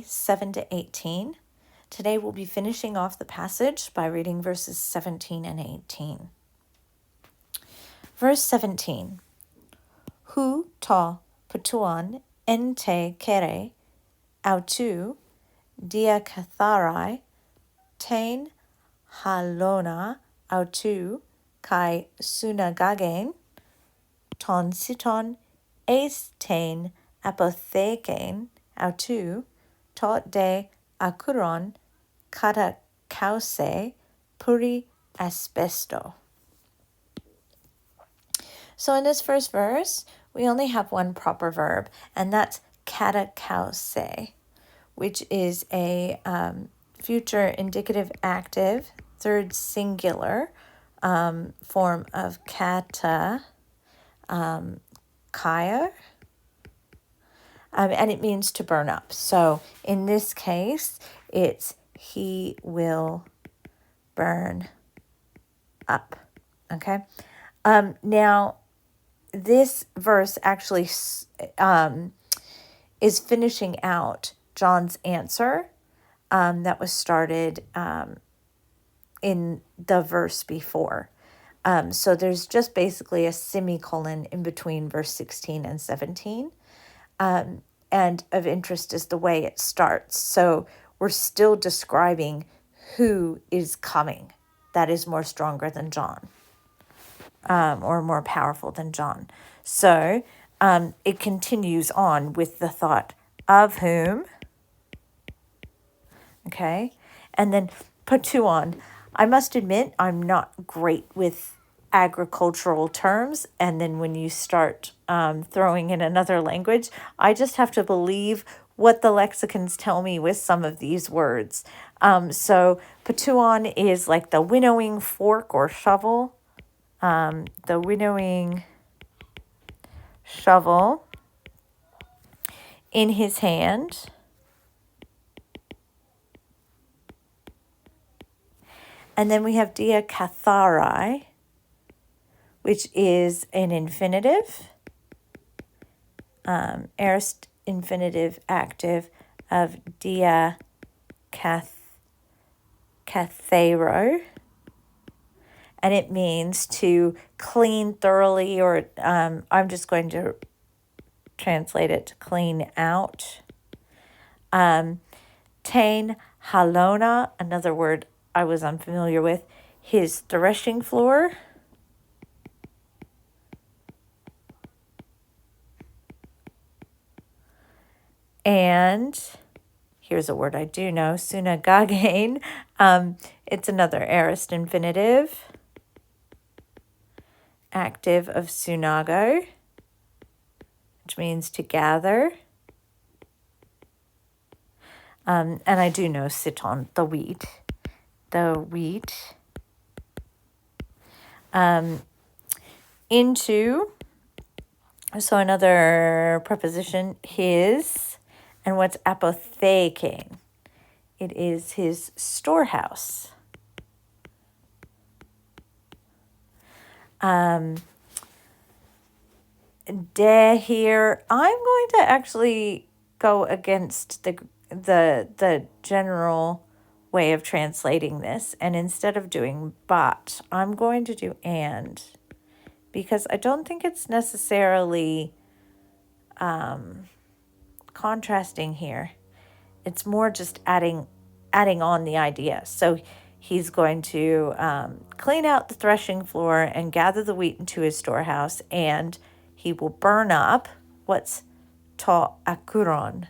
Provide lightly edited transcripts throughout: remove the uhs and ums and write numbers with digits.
7 to 18. Today we'll be finishing off the passage by reading verses 17 and 18. Verse 17. Hu ta putuan ente kere autu dia katharai tain halona autu kai sunagagen ton siton eis tain apotheken autu tot de akuron kata kause puri asbesto. So in this first verse, we only have one proper verb, and that's kata kause, which is a future indicative active, third singular form of kata kaya. And it means to burn up. So in this case, it's he will burn up. Okay. Now, this verse actually is finishing out John's answer that was started in the verse before. So there's just basically a semicolon in between verse 16 and 17. And of interest is the way it starts. So we're still describing who is coming that is more stronger than John, or more powerful than John. So it continues on with the thought of whom, okay? And then patuan. I must admit, I'm not great with agricultural terms, and then when you start throwing in another language, I just have to believe what the lexicons tell me with some of these words. So patuan is like the winnowing fork or shovel, the winnowing shovel in his hand. And then we have dia katharai, which is an infinitive, aorist infinitive active of dia kathero. And it means to clean thoroughly, or I'm just going to translate it to clean out. Tain halona, another word I was unfamiliar with, his threshing floor. And here's a word I do know, sunagagen. It's another aorist infinitive, active of sunago, which means to gather. And I do know siton, the wheat. Into, so another preposition, his, and what's apotheken? It is his storehouse. De here, I'm going to actually go against the general way of translating this, and instead of doing but, I'm going to do and, because I don't think it's necessarily contrasting here. It's more just adding on the idea. So he's going to clean out the threshing floor and gather the wheat into his storehouse, and he will burn up what's to akuron,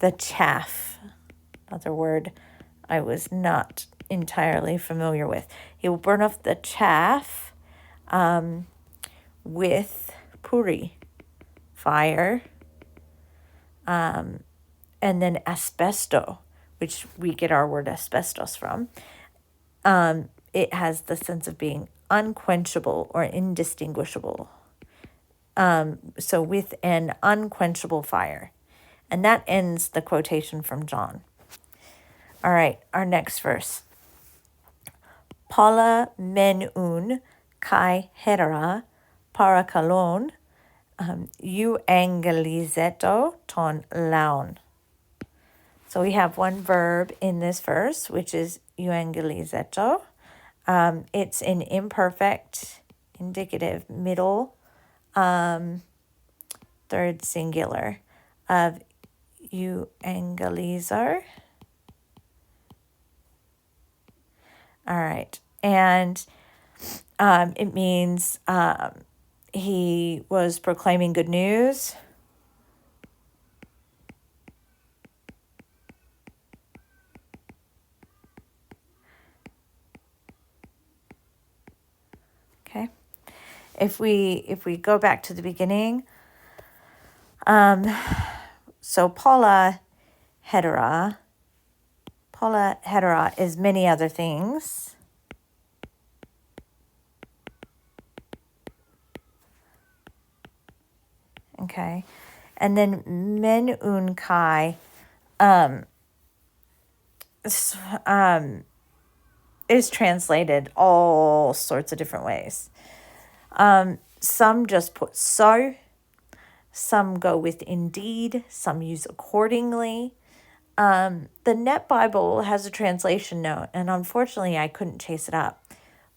the chaff. Another word I was not entirely familiar with. He will burn off the chaff with puri, fire, and then asbesto, which we get our word asbestos from. It has the sense of being unquenchable or indistinguishable. So with an unquenchable fire. And that ends the quotation from John. All right, our next verse. Paula menun kai hera parakalon eu angelizeto ton laun. So we have one verb in this verse, which is euangelizeto. It's an imperfect, indicative, middle, third singular of euangelizer. All right. And it means he was proclaiming good news. Okay. If we go back to the beginning, so Paula hetera is many other things. Okay. And then men un kai is translated all sorts of different ways. Some just put so, some go with indeed, some use accordingly. The Net Bible has a translation note, and unfortunately I couldn't chase it up,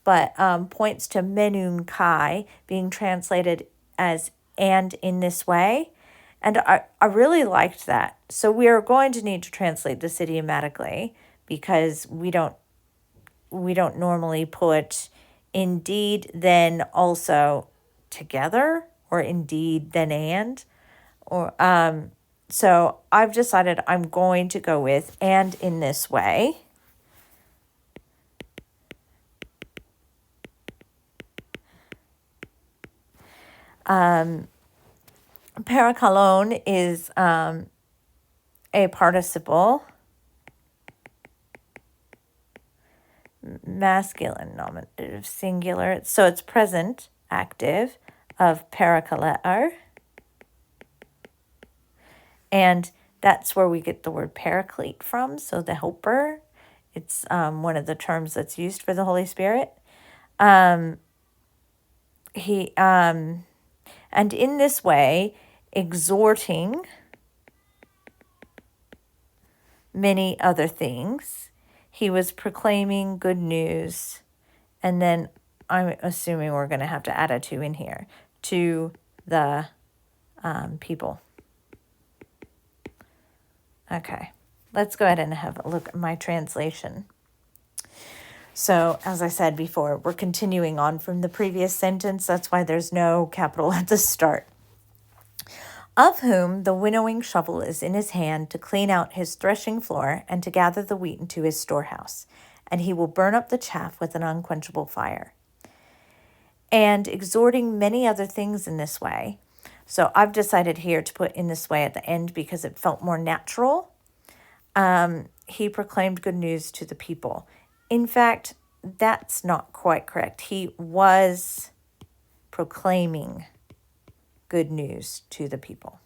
but points to menun kai being translated as and in this way. And I really liked that. So we are going to need to translate this idiomatically because we don't normally put indeed then also together, or indeed then and, or so I've decided I'm going to go with and in this way. Parakalon is a participle, masculine nominative singular, so it's present active of parakaleo. And that's where we get the word paraclete from, so the helper. It's one of the terms that's used for the Holy Spirit. And in this way, exhorting many other things, he was proclaiming good news. And then I'm assuming we're going to have to add a to in here, to the people. Okay, let's go ahead and have a look at my translation. So, as I said before, we're continuing on from the previous sentence. That's why there's no capital at the start. Of whom the winnowing shovel is in his hand to clean out his threshing floor and to gather the wheat into his storehouse. And he will burn up the chaff with an unquenchable fire. And exhorting many other things in this way. So I've decided here to put in this way at the end because it felt more natural. He proclaimed good news to the people. In fact, that's not quite correct. He was proclaiming good news to the people.